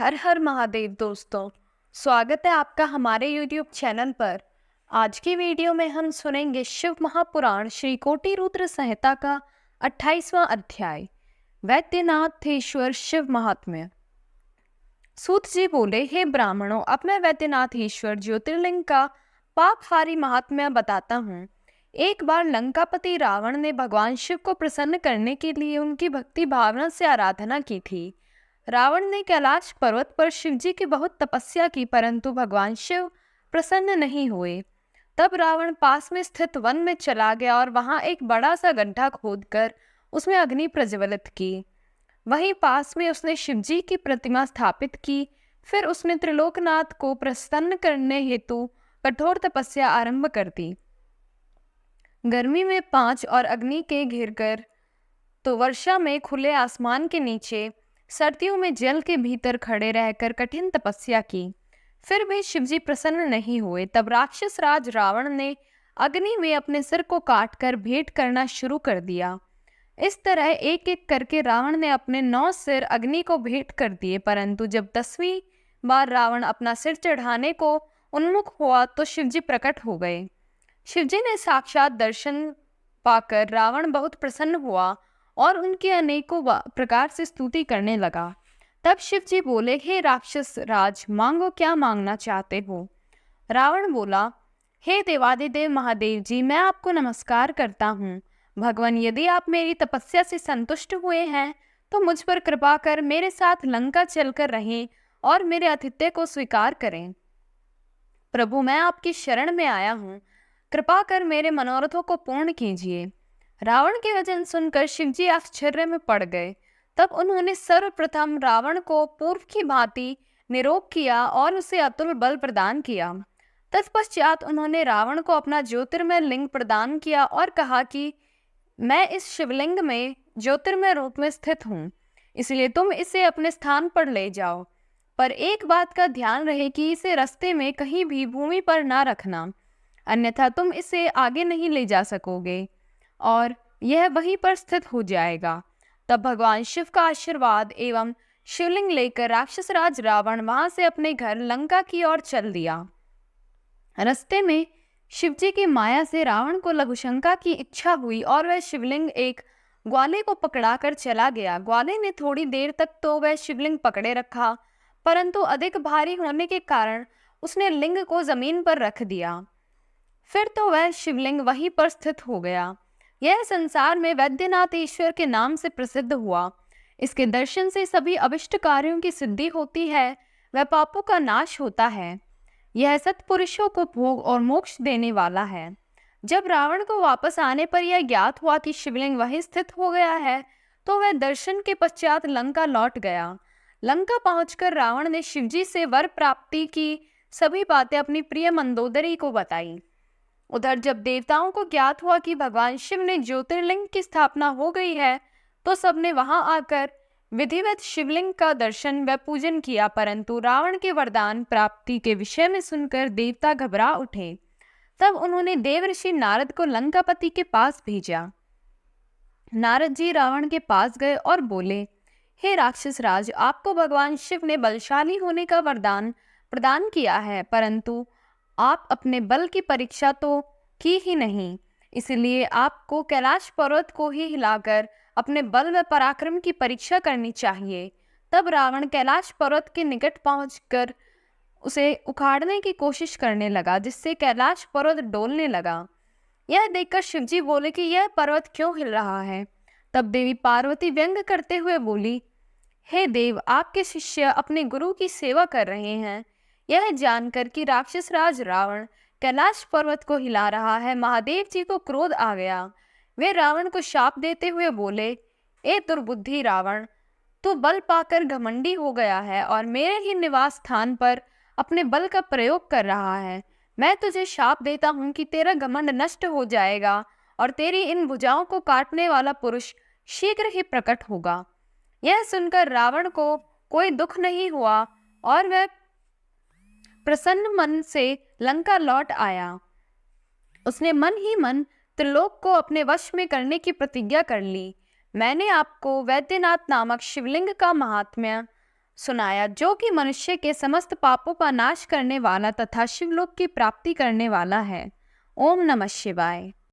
हर हर महादेव दोस्तों। स्वागत है आपका हमारे YouTube चैनल पर। आज की वीडियो में हम सुनेंगे शिव महापुराण श्री कोटि रुद्र संहिता का 28वां अध्याय वैद्यनाथेश्वर शिव महात्म्य। सूत जी बोले, हे ब्राह्मणों, अब मैं वैद्यनाथेश्वर ज्योतिर्लिंग का पापहारी महात्म्य बताता हूँ। एक बार लंकापति रावण ने भगवान शिव को प्रसन्न करने के लिए उनकी भक्ति भावना से आराधना की थी। रावण ने कैलाश पर्वत पर शिवजी की बहुत तपस्या की, परंतु भगवान शिव प्रसन्न नहीं हुए। तब रावण पास में स्थित वन में चला गया और वहां एक बड़ा सा गड्ढा खोदकर उसमें अग्नि प्रज्वलित की। वहीं पास में उसने शिवजी की प्रतिमा स्थापित की। फिर उसने त्रिलोकनाथ को प्रसन्न करने हेतु कठोर तपस्या आरंभ कर दी। गर्मी में 5 और अग्नि के घिरकर, तो वर्षा में खुले आसमान के नीचे, सर्दियों में जल के भीतर खड़े रहकर कठिन तपस्या की। फिर भी शिवजी प्रसन्न नहीं हुए। तब राक्षस राज रावण ने अग्नि में अपने सिर को काटकर भेंट करना शुरू कर दिया। इस तरह एक एक करके रावण ने अपने 9 सिर अग्नि को भेंट कर दिए, परंतु जब 10वीं बार रावण अपना सिर चढ़ाने को उन्मुख हुआ तो शिवजी प्रकट हो गए। शिवजी ने साक्षात दर्शन पाकर रावण बहुत प्रसन्न हुआ और उनकी अनेकों प्रकार से स्तुति करने लगा। तब शिवजी बोले, हे राक्षस राज, मांगो, क्या मांगना चाहते हो? रावण बोला, हे देवादिदेव महादेव जी, मैं आपको नमस्कार करता हूँ। भगवान, यदि आप मेरी तपस्या से संतुष्ट हुए हैं तो मुझ पर कृपा कर मेरे साथ लंका चलकर रहें और मेरे आतिथ्य को स्वीकार करें। प्रभु, मैं आपकी शरण में आया हूँ, कृपा कर मेरे मनोरथों को पूर्ण कीजिए। रावण के वचन सुनकर शिवजी आश्चर्य में पड़ गए। तब उन्होंने सर्वप्रथम रावण को पूर्व की भांति निरोग किया और उसे अतुल बल प्रदान किया। तत्पश्चात उन्होंने रावण को अपना ज्योतिर्मय लिंग प्रदान किया और कहा कि मैं इस शिवलिंग में ज्योतिर्मय रूप में स्थित हूँ, इसलिए तुम इसे अपने स्थान पर ले जाओ। पर एक बात का ध्यान रहे कि इसे रास्ते में कहीं भी भूमि पर ना रखना, अन्यथा तुम इसे आगे नहीं ले जा सकोगे और यह वहीं पर स्थित हो जाएगा। तब भगवान शिव का आशीर्वाद एवं शिवलिंग लेकर राक्षस राज रावण वहां से अपने घर लंका की ओर चल दिया। रास्ते में शिवजी की माया से रावण को लघुशंका की इच्छा हुई और वह शिवलिंग एक ग्वाले को पकड़ाकर चला गया। ग्वाले ने थोड़ी देर तक तो वह शिवलिंग पकड़े रखा, परंतु अधिक भारी होने के कारण उसने लिंग को जमीन पर रख दिया। फिर तो वह शिवलिंग वहीं पर स्थित हो गया। यह संसार में वैद्यनाथेश्वर के नाम से प्रसिद्ध हुआ। इसके दर्शन से सभी अभिष्ट कार्यों की सिद्धि होती है, वह पापों का नाश होता है। यह सत्पुरुषों को भोग और मोक्ष देने वाला है। जब रावण को वापस आने पर यह ज्ञात हुआ कि शिवलिंग वहीं स्थित हो गया है, तो वह दर्शन के पश्चात लंका लौट गया। लंका पहुंचकर रावण ने शिवजी से वर प्राप्ति की सभी बातें अपनी प्रिय मंदोदरी को बताई। उधर जब देवताओं को ज्ञात हुआ कि भगवान शिव ने ज्योतिर्लिंग की स्थापना हो गई है, तो सबने वहां आकर विधिवत शिवलिंग का दर्शन व पूजन किया, परंतु रावण के वरदान प्राप्ति के विषय में सुनकर देवता घबरा उठे। तब उन्होंने देवऋषि नारद को लंकापति के पास भेजा। नारद जी रावण के पास गए और बोले, हे राक्षस राज, आपको भगवान शिव ने बलशाली होने का वरदान प्रदान किया है, परंतु आप अपने बल की परीक्षा तो की ही नहीं, इसलिए आपको कैलाश पर्वत को ही हिलाकर अपने बल व पराक्रम की परीक्षा करनी चाहिए। तब रावण कैलाश पर्वत के निकट पहुंचकर उसे उखाड़ने की कोशिश करने लगा, जिससे कैलाश पर्वत डोलने लगा। यह देखकर शिवजी बोले कि यह पर्वत क्यों हिल रहा है। तब देवी पार्वती व्यंग करते हुए बोली, हे देव, आपके शिष्य अपने गुरु की सेवा कर रहे हैं। यह जानकर कि राक्षस राज रावण कैलाश पर्वत को हिला रहा है, महादेव जी को क्रोध आ गया। वे रावण को शाप देते हुए बोले, ए दुर्बुद्धि रावण, तू बल पाकर घमंडी हो गया है और मेरे ही निवास स्थान पर अपने बल का प्रयोग कर रहा है। मैं तुझे शाप देता हूँ कि तेरा घमंड नष्ट हो जाएगा और तेरी इन भुजाओं को काटने वाला पुरुष शीघ्र ही प्रकट होगा। यह सुनकर रावण को कोई दुख नहीं हुआ और वह प्रसन्न मन से लंका लौट आया। उसने मन ही मन त्रिलोक को अपने वश में करने की प्रतिज्ञा कर ली। मैंने आपको वैद्यनाथ नामक शिवलिंग का महात्म्य सुनाया, जो कि मनुष्य के समस्त पापों का नाश करने वाला तथा शिवलोक की प्राप्ति करने वाला है। ओम नमः शिवाय।